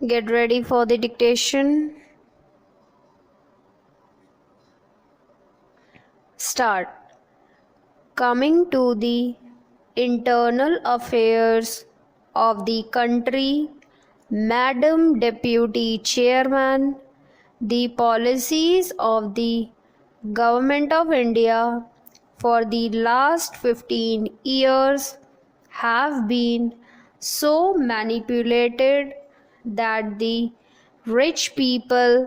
Get ready for the dictation. Start. Coming to the internal affairs of the country, Madam Deputy Chairman, the policies of the Government of India for the last 15 years have been so manipulated that the rich people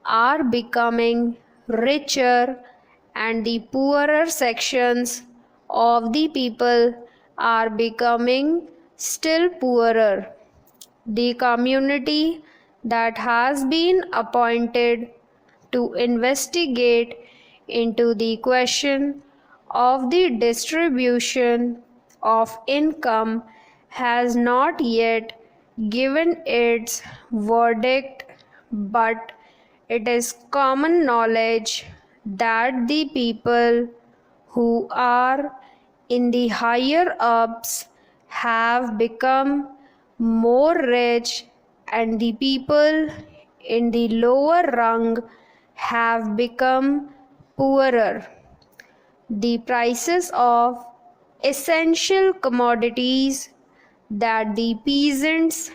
are becoming richer and the poorer sections of the people are becoming still poorer. The community that has been appointed to investigate into the question of the distribution of income has not yet given its verdict, but it is common knowledge that the people who are in the higher ups have become more rich and the people in the lower rung have become poorer. The prices of essential commodities that the peasants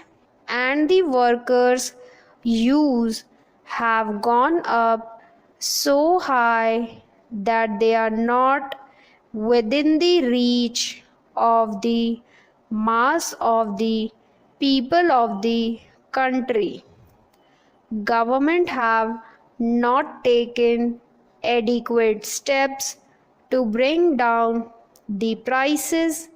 and the workers use have gone up so high that they are not within the reach of the mass of the people of the country. Government have not taken adequate steps to bring down the prices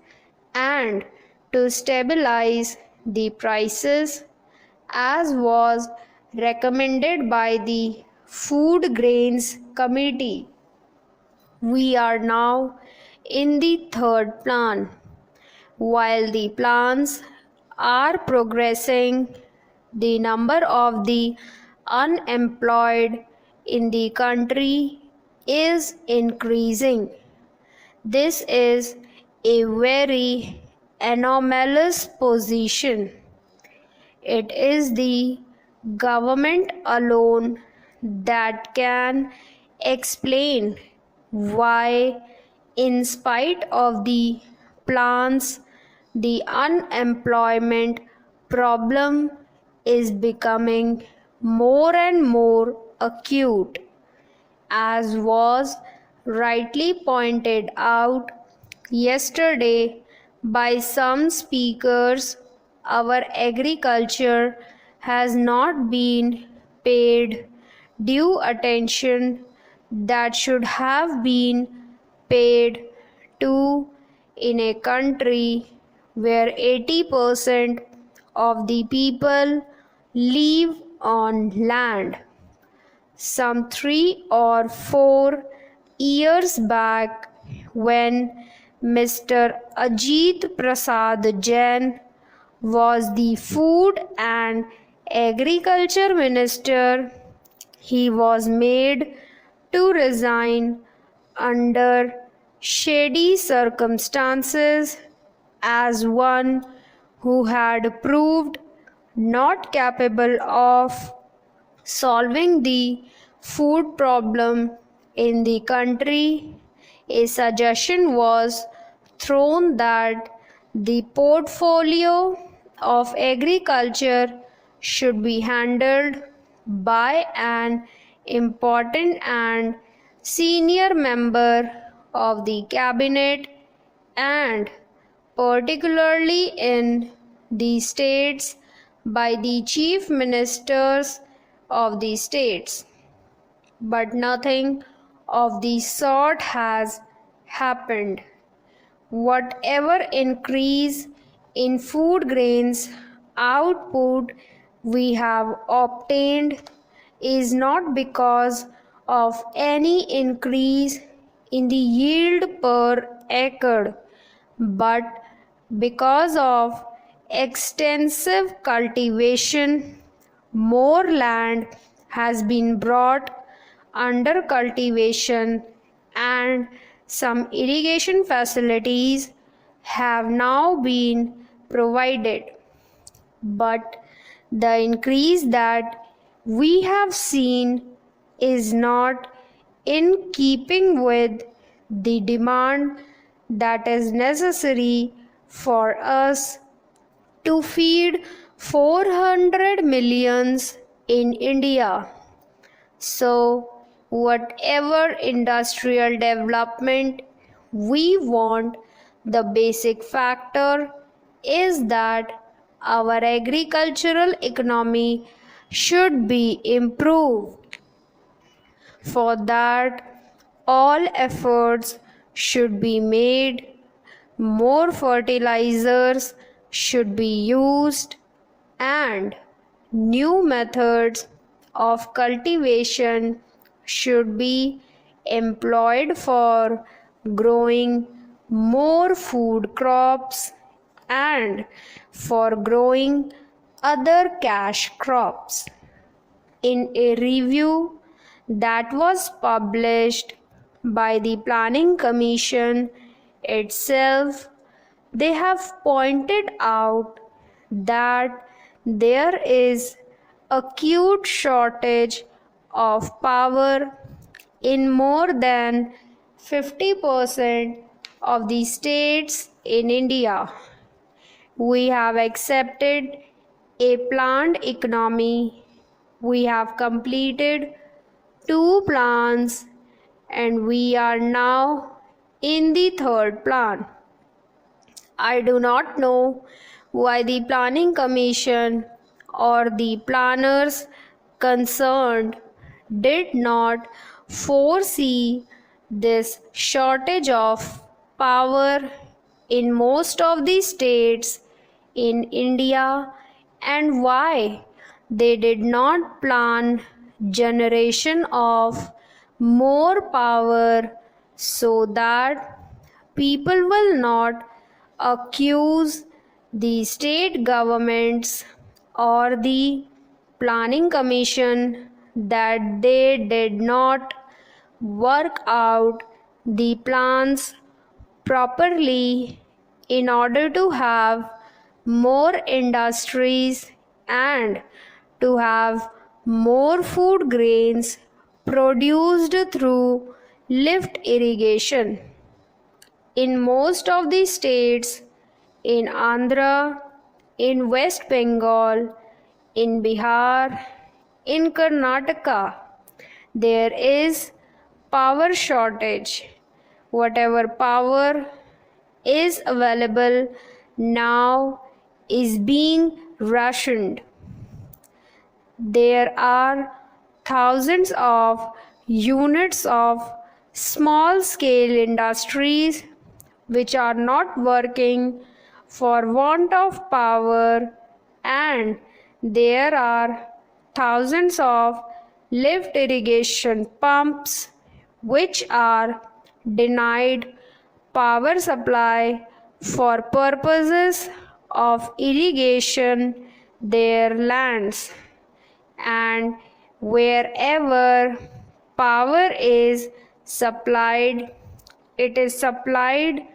and to stabilize the prices as was recommended by the Food Grains Committee. We are now in the third plan. While the plans are progressing, the number of the unemployed in the country is increasing. This is a very anomalous position. It is the government alone that can explain why, in spite of the plans, the unemployment problem is becoming more and more acute. As was rightly pointed out yesterday by some speakers, our agriculture has not been paid due attention that should have been paid to in a country where 80% of the people live on land. Some 3 or 4 years back, when Mr. Ajit Prasad Jain was the Food and Agriculture Minister, he was made to resign under shady circumstances as one who had proved not capable of solving the food problem in the country. A suggestion was thrown that the portfolio of agriculture should be handled by an important and senior member of the cabinet, and particularly in the states by the chief ministers of the states. But nothing of the sort has happened. Whatever increase in food grains output we have obtained is not because of any increase in the yield per acre, but because of extensive cultivation. More land has been brought under cultivation and some irrigation facilities have now been provided. But The increase that we have seen is not in keeping with the demand that is necessary for us to feed 400 millions in India. So, whatever industrial development we want, the basic factor is that our agricultural economy should be improved. For that, all efforts should be made, more fertilizers should be used, and new methods of cultivation should be employed for growing more food crops and for growing other cash crops. In a review that was published by the Planning Commission itself, they have pointed out that there is acute shortage of power in more than 50% of the states in India. We have accepted a planned economy. We have completed 2 plans and we are now in the third plan. I do not know why the Planning Commission or the planners concerned did not foresee this shortage of power in most of the states in India and why they did not plan generation of more power so that people will not accuse the state governments or the planning commission that they did not work out the plans properly in order to have more industries and to have more food grains produced through lift irrigation. In most of the states, in Andhra, in West Bengal, in Bihar, in Karnataka, there is power shortage. Whatever power is available now is being rationed. There are thousands of units of small scale industries which are not working for want of power, and there are thousands of lift irrigation pumps which are denied power supply for purposes of irrigation their lands. And wherever power is supplied, it is supplied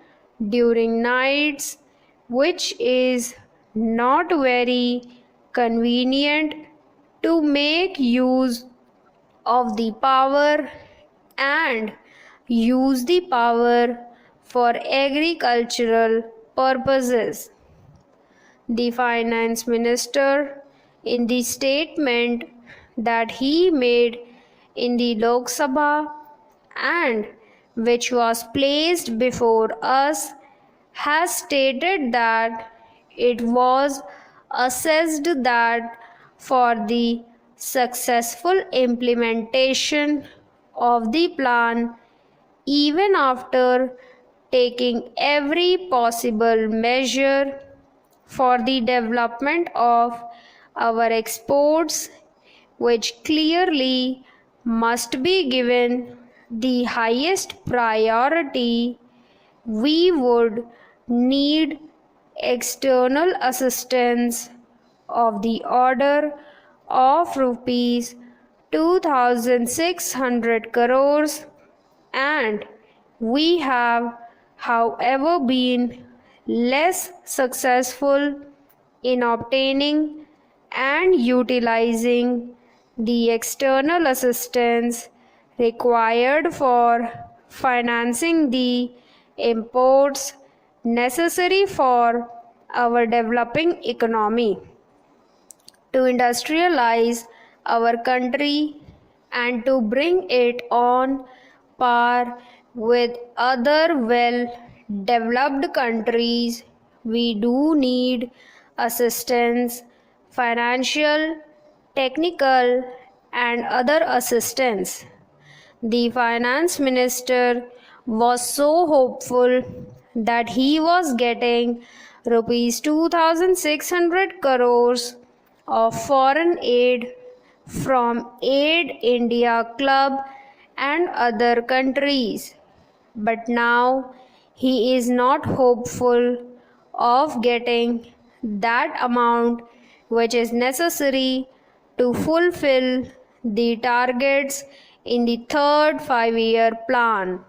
during nights, which is not very convenient to make use of the power and use the power for agricultural purposes. The finance minister, in the statement that he made in the Lok Sabha and which was placed before us, has stated that it was assessed that for the successful implementation of the plan, even after taking every possible measure for the development of our exports, which clearly must be given the highest priority, we would need external assistance of the order of rupees 2,600 crores, and we have, however, been less successful in obtaining and utilizing the external assistance required for financing the imports necessary for our developing economy to industrialize our country and to bring it on par with other well developed countries. We do need assistance, financial, technical, and other assistance. The finance minister was so hopeful that he was getting rupees 2600 crores of foreign aid from Aid India Club and other countries. But now he is not hopeful of getting that amount which is necessary to fulfill the targets in the third 5-year plan.